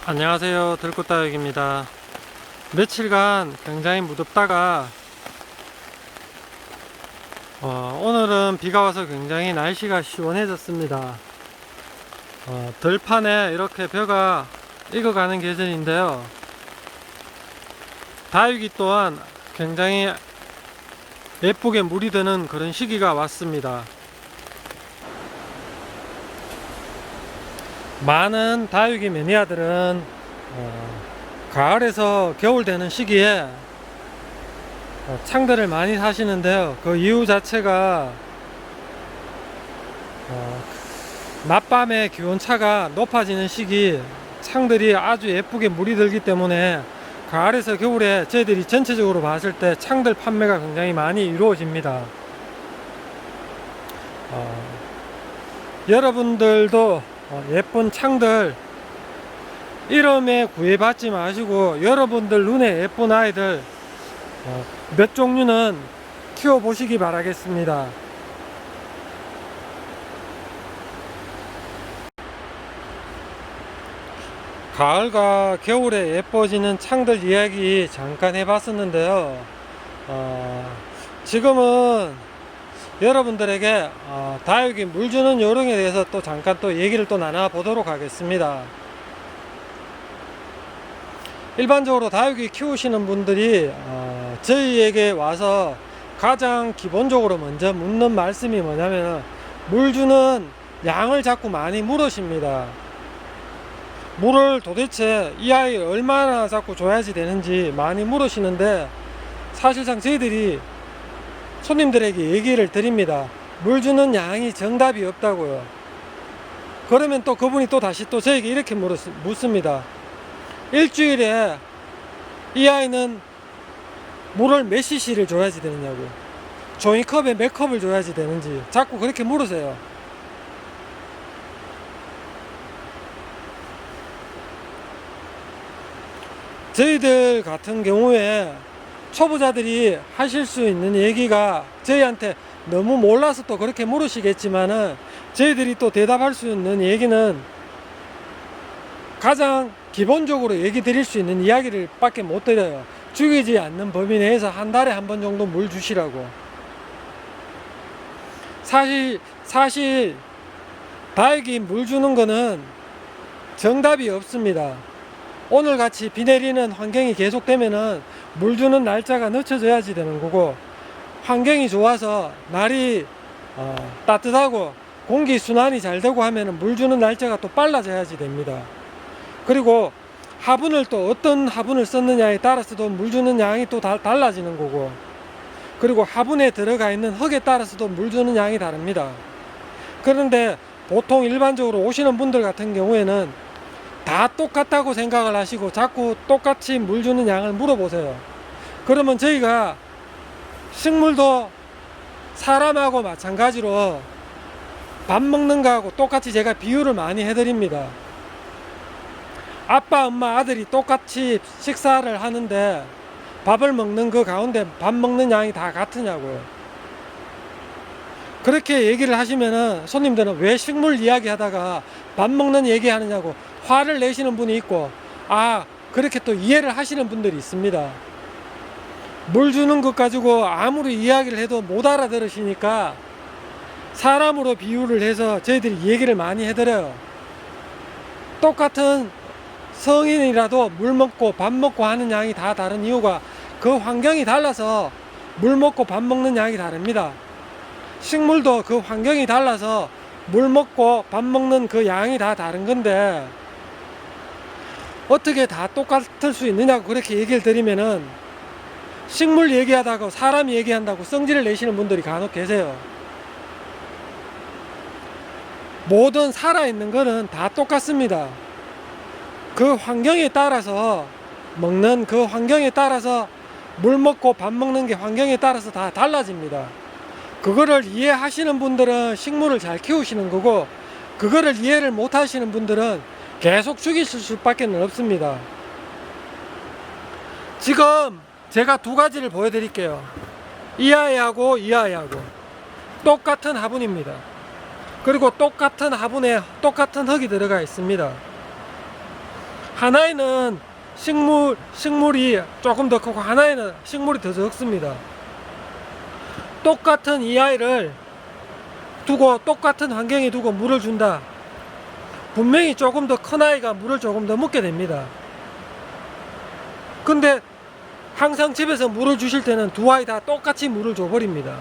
안녕하세요, 들꽃다육입니다. 며칠간 굉장히 무덥다가 오늘은 비가 와서 굉장히 날씨가 시원해졌습니다. 들판에 이렇게 벼가 익어가는 계절인데요, 다육이 또한 굉장히 예쁘게 물이 드는 그런 시기가 왔습니다. 많은 다육이 매니아들은 가을에서 겨울 되는 시기에 창들을 많이 사시는데요, 그 이유 자체가 낮밤의 기온차가 높아지는 시기 창들이 아주 예쁘게 물이 들기 때문에 가을에서 겨울에 저희들이 전체적으로 봤을 때 창들 판매가 굉장히 많이 이루어집니다. 여러분들도 예쁜 창들 이름에 구애받지 마시고 여러분들 눈에 예쁜 아이들 몇 종류는 키워보시기 바라겠습니다. 가을과 겨울에 예뻐지는 창들 이야기 잠깐 해봤었는데요, 지금은 여러분들에게 다육이 물 주는 요령에 대해서 또 잠깐 또 얘기를 또 나눠보도록 하겠습니다. 일반적으로 다육이 키우시는 분들이 저희에게 와서 가장 기본적으로 먼저 묻는 말씀이 뭐냐면 물 주는 양을 자꾸 많이 물으십니다. 물을 도대체 이 아이 얼마나 자꾸 줘야지 되는지 많이 물으시는데, 사실상 저희들이 손님들에게 얘기를 드립니다. 물 주는 양이 정답이 없다고요. 그러면 또 그분이 또 다시 또 저에게 이렇게 묻습니다. 일주일에 이 아이는 물을 몇 cc를 줘야지 되느냐고, 종이컵에 몇 컵을 줘야지 되는지 자꾸 그렇게 물으세요. 저희들 같은 경우에 초보자들이 하실 수 있는 얘기가, 저희한테 너무 몰라서 또 그렇게 물으시겠지만은 저희들이 또 대답할 수 있는 얘기는 가장 기본적으로 얘기 드릴 수 있는 이야기를 밖에 못 드려요. 죽이지 않는 범위 내에서 한 달에 한 번 정도 물 주시라고. 사실 다육이 물 주는 거는 정답이 없습니다. 오늘같이 비 내리는 환경이 계속되면은 물 주는 날짜가 늦춰져야지 되는 거고, 환경이 좋아서 날이 따뜻하고 공기 순환이 잘 되고 하면은 물 주는 날짜가 또 빨라져야지 됩니다. 그리고 화분을 또 어떤 화분을 썼느냐에 따라서도 물 주는 양이 또 달라지는 거고, 그리고 화분에 들어가 있는 흙에 따라서도 물 주는 양이 다릅니다. 그런데 보통 일반적으로 오시는 분들 같은 경우에는 다 똑같다고 생각을 하시고 자꾸 똑같이 물 주는 양을 물어보세요. 그러면 저희가 식물도 사람하고 마찬가지로 밥 먹는 거하고 똑같이 제가 비유를 많이 해드립니다. 아빠, 엄마, 아들이 똑같이 식사를 하는데 밥을 먹는 그 가운데 밥 먹는 양이 다 같으냐고요. 그렇게 얘기를 하시면은 손님들은 왜 식물 이야기 하다가 밥 먹는 얘기 하느냐고 화를 내시는 분이 있고, 그렇게 또 이해를 하시는 분들이 있습니다. 물 주는 것 가지고 아무리 이야기를 해도 못 알아들으시니까 사람으로 비유를 해서 저희들이 얘기를 많이 해드려요. 똑같은 성인이라도 물 먹고 밥 먹고 하는 양이 다 다른 이유가 그 환경이 달라서 물 먹고 밥 먹는 양이 다릅니다. 식물도 그 환경이 달라서 물 먹고 밥 먹는 그 양이 다 다른 건데, 어떻게 다 똑같을 수 있느냐고 그렇게 얘기를 드리면은 식물 얘기하다가 사람 얘기한다고 성질을 내시는 분들이 간혹 계세요. 모든 살아있는 거는 다 똑같습니다. 그 환경에 따라서 먹는, 그 환경에 따라서 물 먹고 밥 먹는 게 환경에 따라서 다 달라집니다. 그거를 이해하시는 분들은 식물을 잘 키우시는 거고, 그거를 이해를 못 하시는 분들은 계속 죽이실 수밖에 없습니다. 지금 제가 두 가지를 보여드릴게요. 이 아이하고 이 아이하고 똑같은 화분입니다. 그리고 똑같은 화분에 똑같은 흙이 들어가 있습니다. 하나에는 식물이 조금 더 크고 하나에는 식물이 더 적습니다. 똑같은 이 아이를 두고 똑같은 환경에 두고 물을 준다. 분명히 조금 더 큰 아이가 물을 조금 더 먹게 됩니다. 근데 항상 집에서 물을 주실 때는 두 아이 다 똑같이 물을 줘버립니다.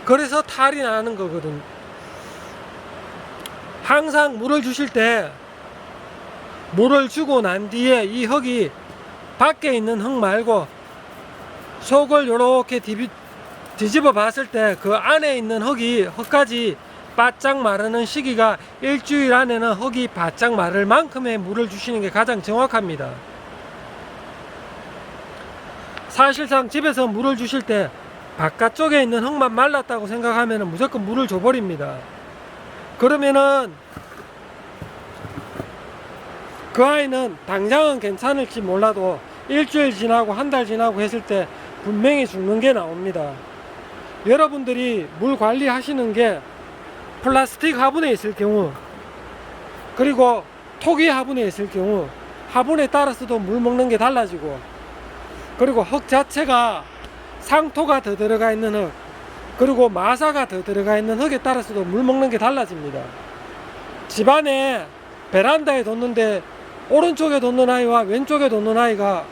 그래서 탈이 나는 거거든. 항상 물을 주실 때 물을 주고 난 뒤에 이 흙이 밖에 있는 흙 말고 속을 요렇게 뒤집어 봤을 때 그 안에 있는 흙까지 바짝 마르는 시기가 일주일 안에는 흙이 바짝 마를 만큼의 물을 주시는 게 가장 정확합니다. 사실상 집에서 물을 주실 때 바깥쪽에 있는 흙만 말랐다고 생각하면 무조건 물을 줘버립니다. 그러면은 그 아이는 당장은 괜찮을지 몰라도 일주일 지나고 한 달 지나고 했을 때 분명히 죽는 게 나옵니다. 여러분들이 물 관리하시는 게 플라스틱 화분에 있을 경우, 그리고 토기 화분에 있을 경우 화분에 따라서도 물 먹는 게 달라지고, 그리고 흙 자체가 상토가 더 들어가 있는 흙, 그리고 마사가 더 들어가 있는 흙에 따라서도 물 먹는 게 달라집니다. 집안에 베란다에 뒀는데 오른쪽에 뒀는 아이와 왼쪽에 뒀는 아이가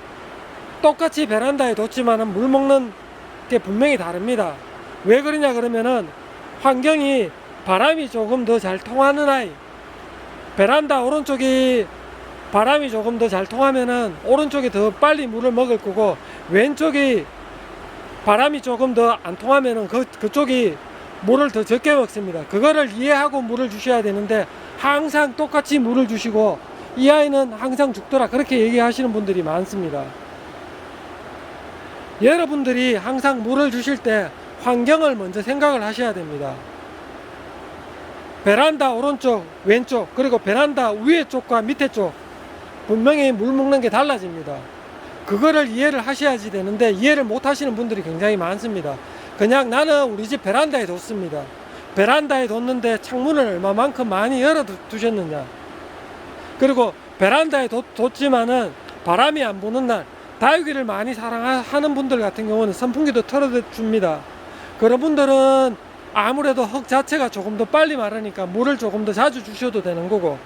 똑같이 베란다에 뒀지만 물 먹는 게 분명히 다릅니다. 왜 그러냐 그러면은 환경이 바람이 조금 더 잘 통하는 아이, 베란다 오른쪽이 바람이 조금 더 잘 통하면은 오른쪽이 더 빨리 물을 먹을 거고, 왼쪽이 바람이 조금 더 안 통하면은 그쪽이 물을 더 적게 먹습니다. 그거를 이해하고 물을 주셔야 되는데 항상 똑같이 물을 주시고 이 아이는 항상 죽더라 그렇게 얘기하시는 분들이 많습니다. 여러분들이 항상 물을 주실 때 환경을 먼저 생각을 하셔야 됩니다. 베란다 오른쪽 왼쪽 그리고 베란다 위에 쪽과 밑에 쪽 분명히 물 먹는 게 달라집니다. 그거를 이해를 하셔야지 되는데 이해를 못 하시는 분들이 굉장히 많습니다. 그냥 나는 우리 집 베란다에 뒀습니다. 베란다에 뒀는데 창문을 얼마만큼 많이 열어 두셨느냐, 그리고 베란다에 뒀지만은 바람이 안 부는 날, 다육이를 많이 사랑하는 분들 같은 경우는 선풍기도 틀어줍니다. 그런 분들은 아무래도 흙 자체가 조금 더 빨리 마르니까 물을 조금 더 자주 주셔도 되는 거고,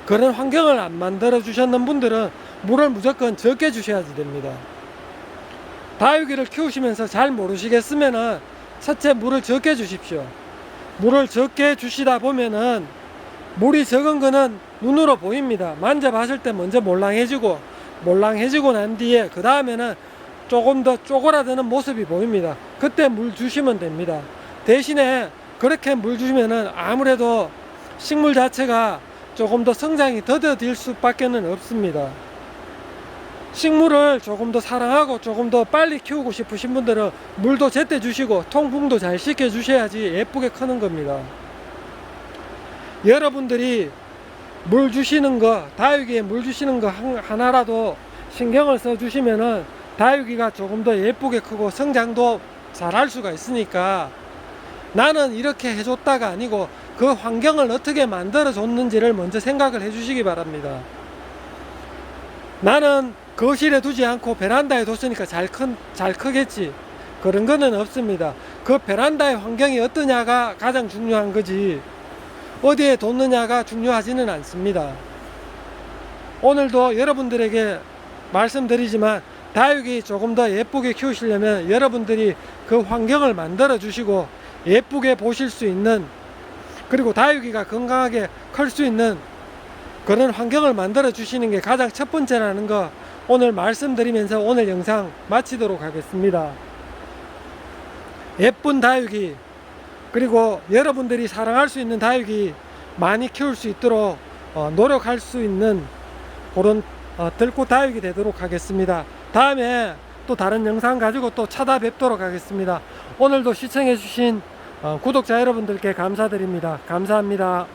그런 환경을 안 만들어 주셨는 분들은 물을 무조건 적게 주셔야지 됩니다. 다육이를 키우시면서 잘 모르시겠으면은 첫째 물을 적게 주십시오. 물을 적게 주시다 보면은 물이 적은 거는 눈으로 보입니다. 만져봤을 때 먼저 몰랑해지고 난 뒤에 그 다음에는 조금 더 쪼그라드는 모습이 보입니다. 그때 물 주시면 됩니다. 대신에 그렇게 물 주시면은 아무래도 식물 자체가 조금 더 성장이 더뎌질 수밖에 없습니다. 식물을 조금 더 사랑하고 조금 더 빨리 키우고 싶으신 분들은 물도 제때 주시고 통풍도 잘 시켜 주셔야지 예쁘게 크는 겁니다. 여러분들이 물 주시는 거, 다육이에 물 주시는 거 하나라도 신경을 써 주시면은 다육이가 조금 더 예쁘게 크고 성장도 잘 할 수가 있으니까, 나는 이렇게 해줬다가 아니고 그 환경을 어떻게 만들어 줬는지를 먼저 생각을 해 주시기 바랍니다. 나는 거실에 두지 않고 베란다에 뒀으니까 잘 크겠지, 그런 거는 없습니다. 그 베란다의 환경이 어떠냐가 가장 중요한 거지 어디에 뒀느냐가 중요하지는 않습니다. 오늘도 여러분들에게 말씀드리지만 다육이 조금 더 예쁘게 키우시려면 여러분들이 그 환경을 만들어 주시고 예쁘게 보실 수 있는, 그리고 다육이가 건강하게 클 수 있는 그런 환경을 만들어 주시는 게 가장 첫 번째라는 거 오늘 말씀드리면서 오늘 영상 마치도록 하겠습니다. 예쁜 다육이, 그리고 여러분들이 사랑할 수 있는 다육이 많이 키울 수 있도록 노력할 수 있는 그런 들꽃 다육이 되도록 하겠습니다. 다음에 또 다른 영상 가지고 또 찾아뵙도록 하겠습니다. 오늘도 시청해 주신 구독자 여러분들께 감사드립니다. 감사합니다.